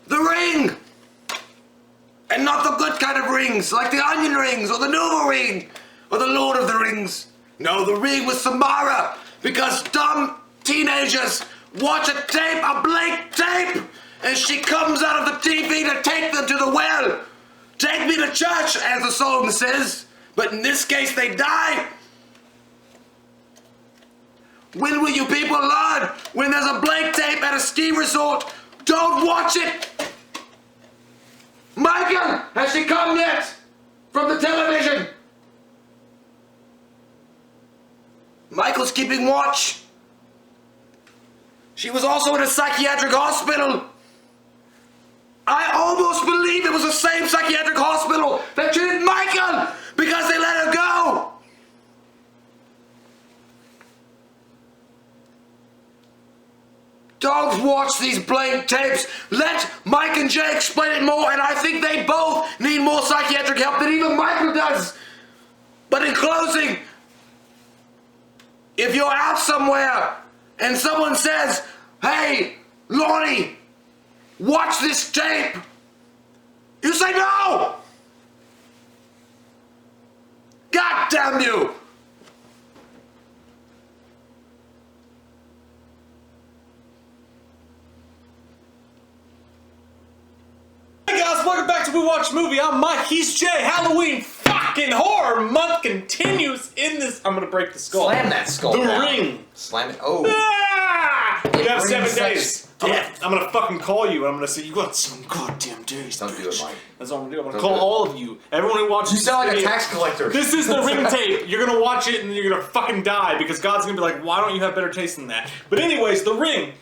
The ring! And not the good kind of rings, like the onion rings, or the noodle ring, or the Lord of the Rings. No, the ring was Samara, because dumb teenagers watch a tape, a blank tape, and she comes out of the TV to take them to the well. Take me to church, as the song says, but in this case they die. When will you people learn? When there's a blank tape at a ski resort, don't watch it! Michael, has she come yet? From the television? Michael's keeping watch. She was also in a psychiatric hospital. I almost believe it was the same psychiatric hospital that treated Michael because they let her go. Don't watch these blank tapes. Let Mike and Jay explain it more, and I think they both need more psychiatric help than even Michael does. But in closing, if you're out somewhere and someone says, hey, Lonnie, watch this tape, you say no! God damn you! Hey guys, welcome back to We Watch Movie. I'm Mike, he's Jay. Halloween fucking horror month continues in this. I'm gonna break the skull. Slam that skull The down. ring. Slam it. Oh. Ah! You have 7 brings days. such Yeah, I'm gonna fucking call you and I'm gonna say, you got some goddamn days. Don't do it, Mike. That's what I'm gonna do. I'm gonna Don't call do it. all of you. Everyone who watches You sound this like a video. tax collector. This is the ring tape. You're gonna watch it and you're gonna fucking die because God's gonna be like, why don't you have better taste than that? But anyways, the ring.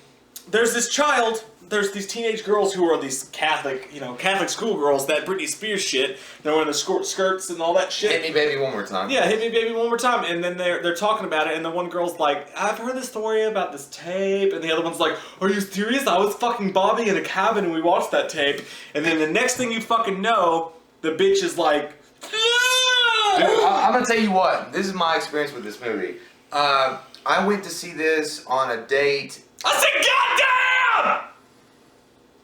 There's this child. There's these teenage girls who are these Catholic, Catholic schoolgirls that Britney Spears shit. They're wearing the skirts and all that shit. Hit me, baby, one more time. Yeah, hit me, baby, one more time. And then they're talking about it, and the one girl's like, I've heard this story about this tape. And the other one's like, are you serious? I was fucking Bobby in a cabin and we watched that tape. And then the next thing you fucking know, the bitch is like, Dude, I'm gonna tell you what. This is my experience with this movie. I went to see this on a date. I said, goddamn!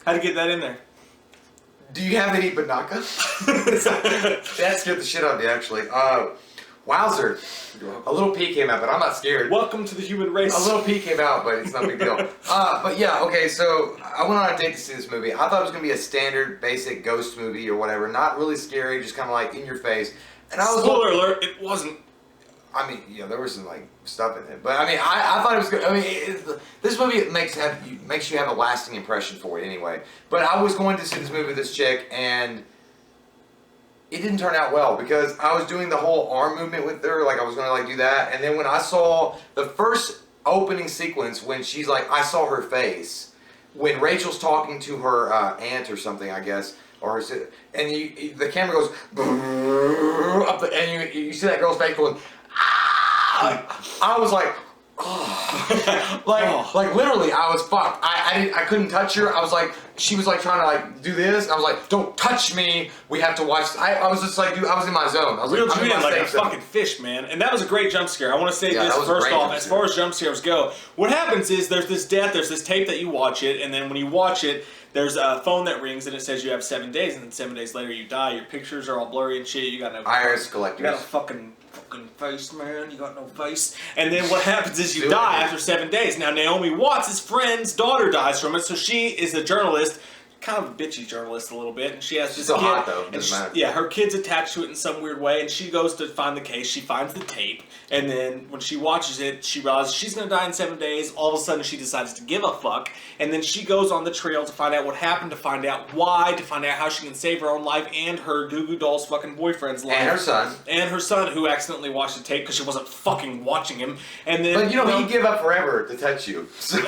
How'd you get that in there? Do you have any banaka? That scared the shit out of me, actually. Wowzer. A little pee came out, but I'm not scared. Welcome to the human race. A little pee came out, but it's not a big deal. But yeah, okay, so I went on a date to see this movie. I thought it was going to be a standard, basic ghost movie or whatever. Not really scary, just kind of like in your face. And I was Spoiler alert, it wasn't. I mean, yeah, there was some like stuff in it, but I mean, I thought it was good. I mean, this movie makes you have a lasting impression for it anyway. But I was going to see this movie with this chick, and it didn't turn out well because I was doing the whole arm movement with her, like I was going to like do that, and then when I saw the first opening sequence when she's like, I saw her face when Rachel's talking to her aunt or something, I guess. Or is it, and the camera goes up, and you see that girl's face going. I was like, oh. like literally, I was fucked. I couldn't touch her. I was like, she was like trying to like do this. I was like, don't touch me. We have to watch. I was just like, dude, I was in my zone. I was Reeled like, you in like a fucking fish, man. And that was a great jump scare. I want to say Yeah, this that was a first great off. jump As scare. far as jump scares go, what happens is there's this tape that you watch it, and then when you watch it, there's a phone that rings and it says you have 7 days, and then 7 days later you die. Your pictures are all blurry and shit. You got no Iris collectors. You got a fucking face, man. You got no face. And then what happens is you Do die it. after 7 days. Now Naomi Watts' friend's daughter dies from it, so she is a journalist. Kind of a bitchy journalist a little bit, and she has this Still kid. hot, though. And Doesn't matter. yeah, her kid's attached to it in some weird way, and she goes to find the case. She finds the tape, and then when she watches it, she realizes she's going to die in 7 days. All of a sudden, she decides to give a fuck, and then she goes on the trail to find out what happened, to find out why, to find out how she can save her own life and her Goo Goo Doll's fucking boyfriend's life. And her son. And her son, who accidentally watched the tape because she wasn't fucking watching him. And then, But he'd give up forever to touch you. So,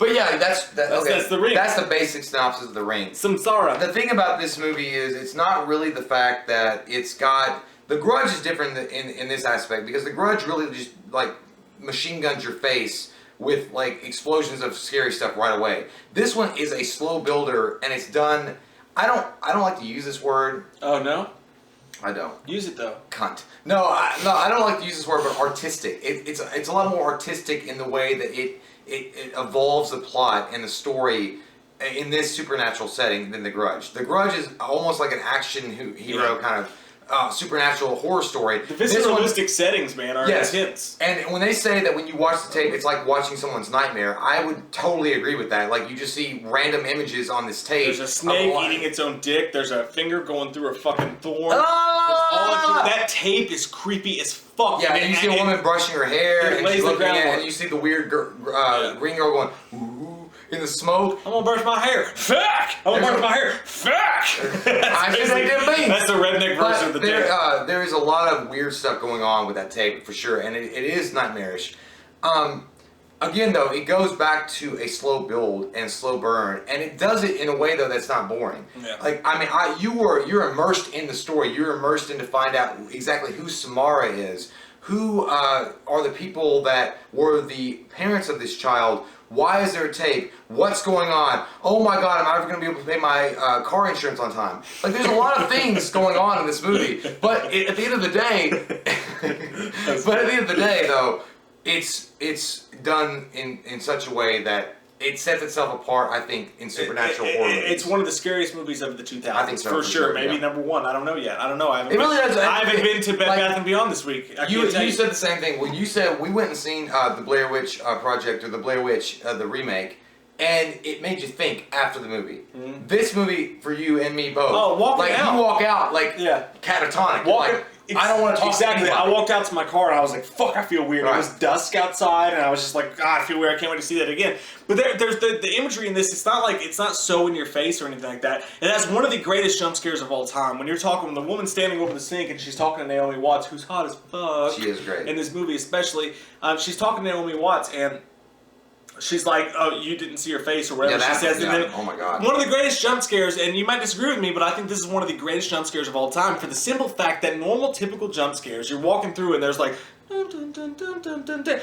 but yeah, that's the ring. That's the basic synopsis of the ring. Samara. The thing about this movie is it's not really the fact that it's got... The Grudge is different in this aspect because The Grudge really just like machine guns your face with like explosions of scary stuff right away. This one is a slow builder and it's done... I don't like to use this word. Oh, no? I don't. Use it, though. Cunt. No, I don't like to use this word, but artistic. It's a lot more artistic in the way that it evolves the plot and the story in this supernatural setting than The Grudge. The Grudge is almost like an action hero kind of supernatural horror story. The visceralistic settings, man, are intense. And when they say that when you watch the tape, it's like watching someone's nightmare, I would totally agree with that. Like, you just see random images on this tape. There's a snake eating its own dick. There's a finger going through a fucking thorn. That tape is creepy as fuck. Yeah, and you see a woman brushing her hair, and she's looking at it, and you see the weird green girl going, ooh, in the smoke. I'm gonna brush my hair. Fuck! I'm gonna brush my hair. Fuck! I just like them things. That's the redneck version of the tape. There is a lot of weird stuff going on with that tape, for sure, and it is nightmarish. Again, though, it goes back to a slow build and slow burn, and it does it in a way, though, that's not boring. Yeah. Like, I mean, you're immersed in the story. You're immersed in to find out exactly who Samara is, who are the people that were the parents of this child. Why is there a tape? What's going on? Oh my God, am I ever going to be able to pay my car insurance on time? Like, there's a lot of things going on in this movie. But at the end of the day, though, it's done in such a way that it sets itself apart, I think, in supernatural horror movies. It's one of the scariest movies of the 2000s. I think so, for sure. Maybe number one. I don't know yet. I don't know. I haven't been to Bed Bath and Beyond this week. You said the same thing. When you said we went and seen the Blair Witch Project, or the Blair Witch, the remake, and it made you think after the movie. Mm-hmm. This movie, for you and me both. Oh, walking out. You walk out catatonic. I don't want to talk exactly. to anybody. I walked out to my car and I was like, fuck, I feel weird. Right. It was dusk outside and I was just like, God, I feel weird. I can't wait to see that again. But there's the imagery in this. It's not so in your face or anything like that. It has one of the greatest jump scares of all time. When the woman's standing over the sink and she's talking to Naomi Watts, who's hot as fuck. She is great. In this movie especially. She's talking to Naomi Watts and she's like, oh, you didn't see her face or whatever she says. And then, oh my God. One of the greatest jump scares, and you might disagree with me, but I think this is one of the greatest jump scares of all time for the simple fact that normal, typical jump scares, you're walking through and there's like, dun, dun, dun, dun, dun, dun, dun.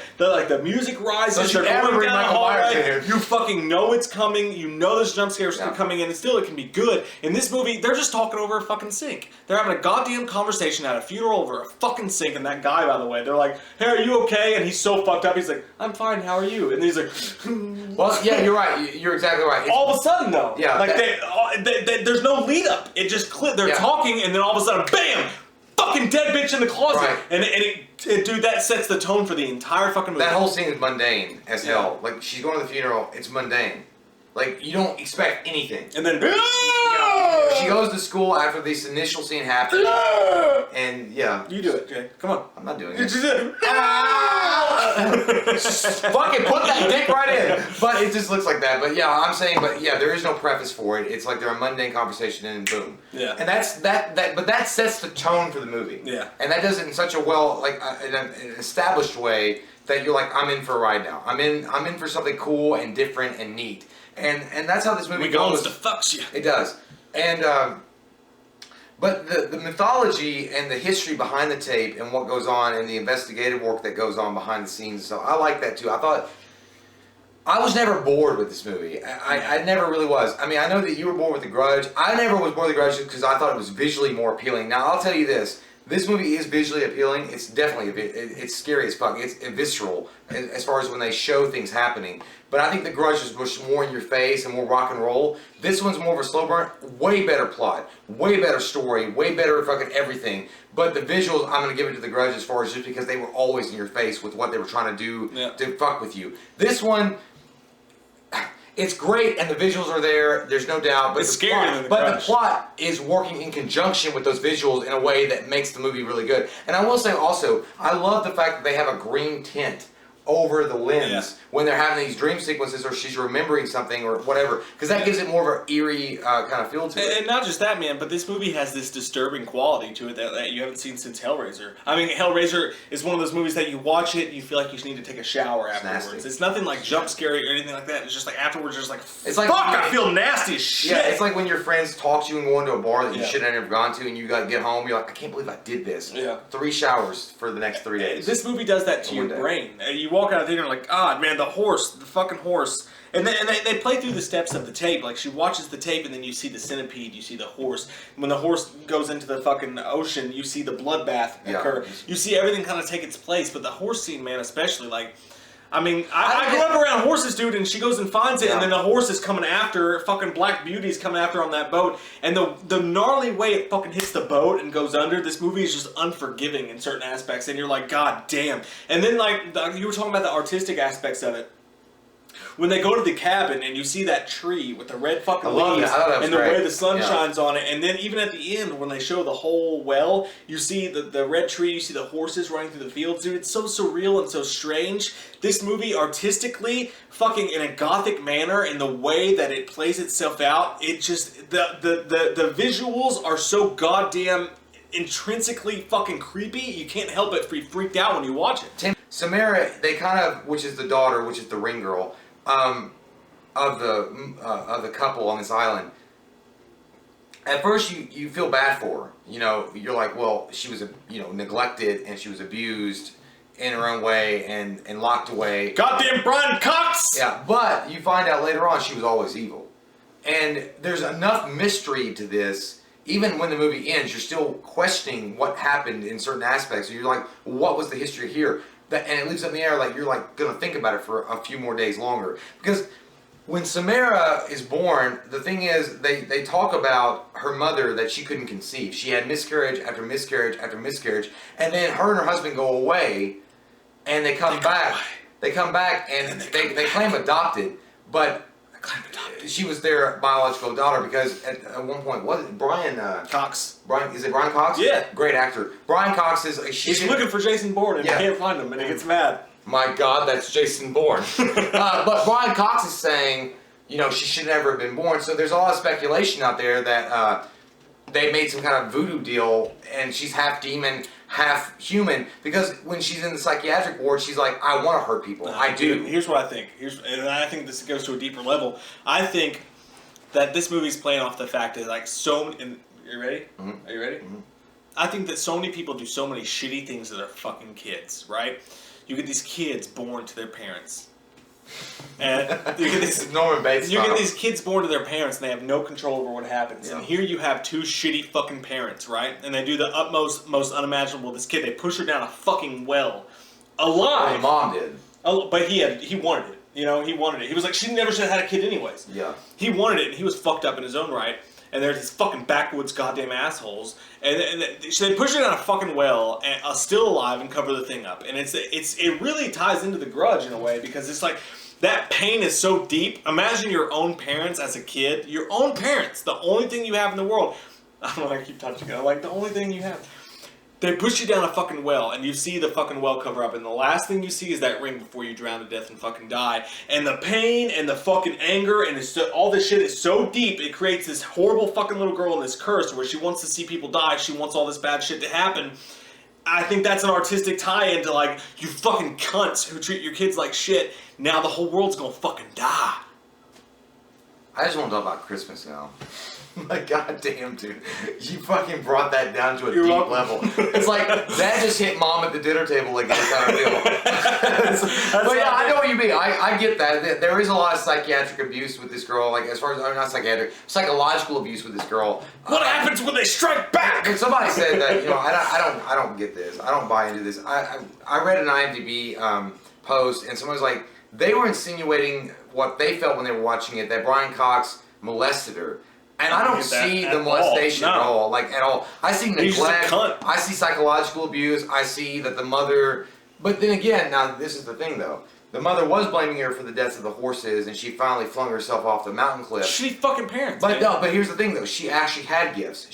The music rises, you're going down the hallway. You fucking know it's coming, you know there's jump scares coming in, and still it can be good. In this movie, they're just talking over a fucking sink. They're having a goddamn conversation at a funeral over a fucking sink, and that guy, by the way, they're like, hey, are you okay? And he's so fucked up, he's like, I'm fine, how are you? And he's like, well, yeah, you're right. You're exactly right. All of a sudden, though, like there's no lead up. It just they're talking, and then all of a sudden, bam! Fucking dead bitch in the closet, right. and dude, that sets the tone for the entire fucking movie. That whole scene is mundane as hell. Like, she's going to the funeral, it's mundane. Like, you don't expect anything. And then she goes to school after this initial scene happens, and you do it, Jay. Come on. I'm not doing it. Fucking put that dick right in. But it just looks like that. But yeah, I'm saying, there is no preface for it. It's like they're a mundane conversation and boom. Yeah. And but that sets the tone for the movie. Yeah. And that does it in such a an established way that you're like, I'm in for a ride now. I'm in for something cool and different and neat. And that's how this movie goes. To fucks you. It does. And but the mythology and the history behind the tape and what goes on and the investigative work that goes on behind the scenes, so I like that too. I was never bored with this movie. I never really was. I mean, I know that you were bored with The Grudge. I never was bored with The Grudge because I thought it was visually more appealing. Now, I'll tell you this. This movie is visually appealing. It's definitely, it's scary as fuck. It's visceral as far as when they show things happening. But I think The Grudge is much more in your face and more rock and roll. This one's more of a slow burn. Way better plot. Way better story. Way better fucking everything. But the visuals, I'm going to give it to The Grudge as far as just because they were always in your face with what they were trying to do to fuck with you. This one, it's great, and the visuals are there. There's no doubt. But it's scarier than The Grudge. But the plot is working in conjunction with those visuals in a way that makes the movie really good. And I will say also, I love the fact that they have a green tint over the lens when they're having these dream sequences or she's remembering something or whatever, because that gives it more of an eerie kind of feel to it. And not just that, man, but this movie has this disturbing quality to it that you haven't seen since Hellraiser. I mean, Hellraiser is one of those movies that you watch it and you feel like you just need to take a shower afterwards. Nasty. It's nothing like jump scary or anything like that. It's just like afterwards, just like, it's like, fuck, I feel nasty as shit. Yeah, it's like when your friends talk to you and go into a bar that you should have never gone to, and you got to get home, you're like, I can't believe I did this. Yeah. 3 showers for the next 3 days. This movie does that to your brain. You walk out of the theater and like, God, man, the fucking horse. And they play through the steps of the tape. Like, she watches the tape, and then you see the centipede, you see the horse. When the horse goes into the fucking ocean, you see the bloodbath occur. You see everything kind of take its place. But the horse scene, man, especially, like, I mean, I grew up around horses, dude, and she goes and finds it, and then the horse is coming after her, fucking Black Beauty's coming after her on that boat, and the gnarly way it fucking hits the boat and goes under, this movie is just unforgiving in certain aspects, and you're like, God damn. And then, like, you were talking about the artistic aspects of it. When they go to the cabin and you see that tree with the red fucking leaves and the way the sun shines on it, and then even at the end when they show the whole well, you see the red tree, you see the horses running through the fields, dude. It's so surreal and so strange. This movie artistically, fucking in a gothic manner, in the way that it plays itself out, it just the visuals are so goddamn intrinsically fucking creepy. You can't help but be freaked out when you watch it. Samara, they kind of, which is the daughter, which is the ring girl, of the couple on this island. At first, you feel bad for her. You know, you're like, well, she was neglected and she was abused in her own way and locked away. Goddamn Brian Cox! Yeah, but you find out later on she was always evil, and there's enough mystery to this. Even when the movie ends, you're still questioning what happened in certain aspects. You're like, well, what was the history here? And it leaves up in the air, like you're like gonna think about it for a few more days longer. Because when Samara is born, the thing is they talk about her mother that she couldn't conceive. She had miscarriage after miscarriage after miscarriage, and then her and her husband go away, and they come back. They come back and they claim adopted, but she was their biological daughter because at one point, was it Brian Cox? Is it Brian Cox? Yeah. Great actor. Brian Cox is... He's looking for Jason Bourne and he can't find him and he gets mad. My God, that's Jason Bourne. But Brian Cox is saying, she should never have been born. So there's a lot of speculation out there that they made some kind of voodoo deal and she's half demon, half human, because when she's in the psychiatric ward, she's like, I want to hurt people. I do. Here's what I think. And I think this goes to a deeper level. I think that this movie's playing off the fact that, like, so many... Are you ready? Mm-hmm. Are you ready? Mm-hmm. I think that so many people do so many shitty things to their fucking kids, right? You get these kids born to their parents. And you get these Norman Bates you get these kids born to their parents and they have no control over what happens. Yeah. And here you have two shitty fucking parents, right? And they do the utmost, most unimaginable. This kid, they push her down a fucking well, alive. Well, the mom did. But he wanted it. He wanted it. He was like, she never should have had a kid anyways. Yeah. He wanted it, and he was fucked up in his own right. And there's these fucking backwoods goddamn assholes, and they push her down a fucking well, and still alive, and cover the thing up. And it really ties into The Grudge in a way, because it's like that pain is so deep. Imagine your own parents as a kid. Your own parents, the only thing you have in the world. I don't know why I keep touching it. Like, the only thing you have. They push you down a fucking well, and you see the fucking well cover up, and the last thing you see is that ring before you drown to death and fucking die. And the pain and the fucking anger and all this shit is so deep, it creates this horrible fucking little girl in this curse where she wants to see people die, she wants all this bad shit to happen. I think that's an artistic tie-in to, like, you fucking cunts who treat your kids like shit, now the whole world's gonna fucking die. I just want to talk about Christmas now. Like, goddamn, dude, you fucking brought that down to a deep level. It's like that just hit mom at the dinner table again, kind of deal. But yeah, I know what you mean. I get that. There is a lot of psychiatric abuse with this girl. Like, as far as not psychiatric, psychological abuse with this girl. What happens when they strike back? And somebody said that I don't get this. I don't buy into this. I read an IMDb post, and someone was like, they were insinuating what they felt when they were watching it, that Brian Cox molested her. And I don't see the molestation at all. Like, at all. I see neglect. I see psychological abuse. I see that the mother... But then again, now this is the thing, though. The mother was blaming her for the deaths of the horses, and she finally flung herself off the mountain cliff. Shitty fucking parents, But no, but here's the thing, though. She actually had gifts.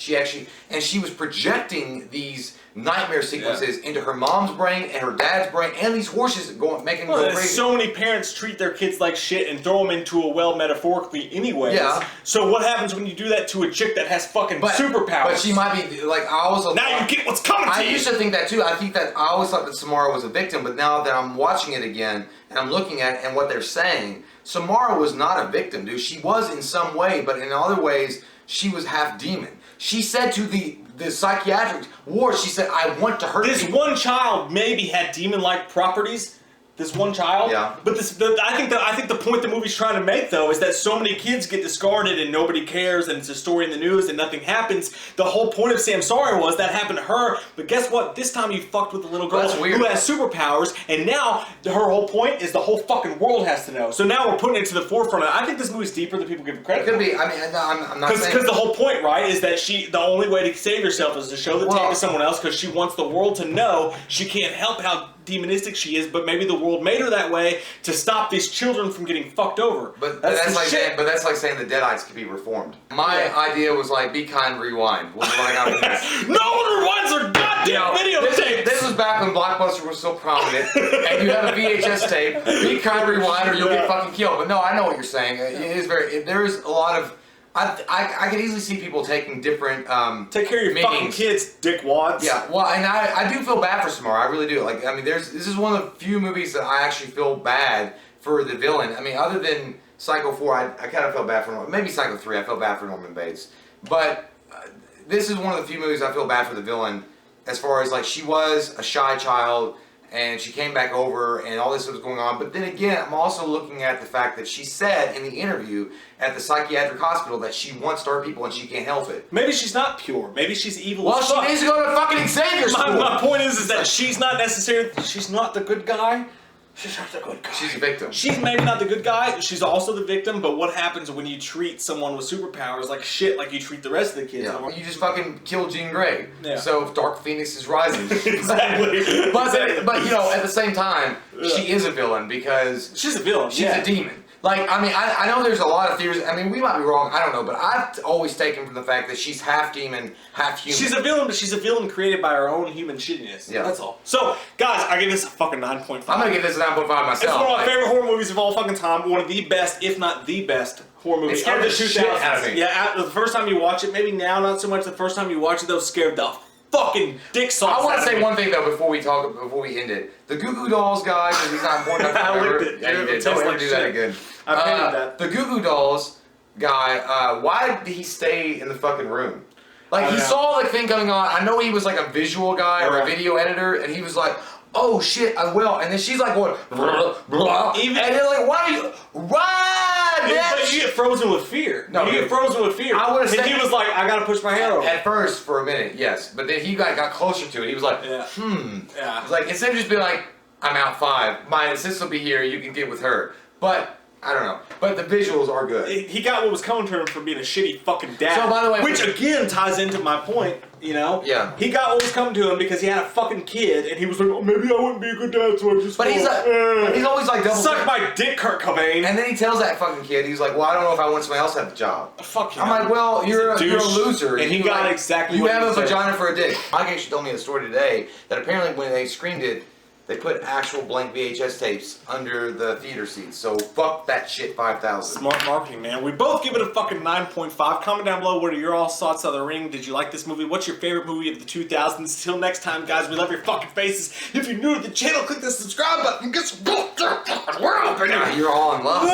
And she was projecting these nightmare sequences into her mom's brain and her dad's brain and these horses making them go crazy. So many parents treat their kids like shit and throw them into a well metaphorically anyways. Yeah. So what happens when you do that to a chick that has fucking superpowers? But she might be, like, I also... Now you get what's coming to you! I used to think that, too. I always thought that Samara was a victim, but now that I'm watching it again and I'm looking at it and what they're saying, Samara was not a victim, dude. She was in some way, but in other ways, she was half demon. She said to the psychiatric ward, she said, I want to hurt this people. One child maybe had demon-like properties, This one child. Yeah. But I think the point the movie's trying to make though is that so many kids get discarded and nobody cares and it's a story in the news and nothing happens. The whole point of Samara was that happened to her. But guess what? This time you fucked with the little girl who has superpowers, and now her whole point is the whole fucking world has to know. So now we're putting it to the forefront. I think this movie's deeper than people give it credit. It could be. I mean, I'm not saying because the whole point, right, is that the only way to save yourself is to show the tape to someone else because she wants the world to know she can't help how demonistic she is, but maybe the world made her that way to stop these children from getting fucked over. But that's like saying the Deadites could be reformed. My idea was like, be kind, rewind. Was what I got from this. No one rewinds their goddamn videotapes! This was back when Blockbuster was so prominent, and you have a VHS tape, be kind, rewind, or you'll get fucking killed. But no, I know what you're saying. It is there is a lot of, I could easily see people taking different take care of your fucking kids, Dick Watts. Yeah, well, and I do feel bad for Samara. I really do. Like, I mean, this is one of the few movies that I actually feel bad for the villain. I mean, other than Psycho 4, I kind of felt bad for maybe Psycho 3. I felt bad for Norman Bates, but this is one of the few movies I feel bad for the villain. As far as like, she was a shy child. And she came back over, and all this was going on. But then again, I'm also looking at the fact that she said in the interview at the psychiatric hospital that she wants to hurt people and she can't help it. Maybe she's not pure. Maybe she's evil. Well, as fuck. she needs to go to fucking Xavier School. My point is that she's not necessarily. She's not the good guy. She's not the good guy. She's a victim. She's maybe not the good guy. She's also the victim. But what happens when you treat someone with superpowers like shit, like you treat the rest of the kids? Yeah. You just fucking killed Jean Grey. Yeah. So Dark Phoenix is rising. Exactly. But you know, at the same time, she is a villain because she's a villain. She's a demon. Like, I mean, I know there's a lot of theories. I mean, we might be wrong. I don't know. But I've always taken from the fact that she's half demon, half human. She's a villain, but she's a villain created by her own human shittiness. Yeah. That's all. So, guys, I give this a fucking 9.5. I'm going to give this a 9.5 myself. It's one of my favorite horror movies of all fucking time. One of the best, if not the best, horror movies. It scared the shit out of me. Yeah, the first time you watch it, maybe now not so much. The first time you watch it, though, scared the fucking dick sauce. I want to say one thing though before we end it. The Goo Goo Dolls guy, because he's not important enough to I remember. licked it. Yeah, you did. It Don't tastes ever like do shit. that again. I hated that. The Goo Goo Dolls guy, why did he stay in the fucking room? Like, he saw the thing going on. I know he was like a visual guy or a video editor, and he was like, oh shit, I will. And then she's like, what? Blah, blah. And they're like, why are you? But you get frozen with fear. No, you get frozen with fear. I and he was like, I gotta push my hair over. At first, for a minute, yes. But then he got closer to it. He was like, Yeah. It was like, instead of just being like, I'm out 5. My assist will be here. You can get with her. But I don't know. But the visuals are good. He got what was coming to him from being a shitty fucking dad. So, by the way, which again ties into my point, you know? Yeah. He got what was coming to him because he had a fucking kid, and he was like, oh, maybe I wouldn't be a good dad, so I just... But he's always like double... Suck my dick, Kurt Cobain. And then he tells that fucking kid, he's like, well, I don't know if I want somebody else to have the job. Fuck you. I'm like, well, you're a loser. And he got exactly you what have he a said. vagina for a dick. Mike actually told me a story today that apparently when they screened it, they put actual blank VHS tapes under the theater seats. So fuck that shit 5,000. Smart marketing, man. We both give it a fucking 9.5. Comment down below what are your all thoughts on The Ring. Did you like this movie? What's your favorite movie of the 2000s? Till next time, guys, we love your fucking faces. If you're new to the channel, click the subscribe button and get some fucking world. You're all in love.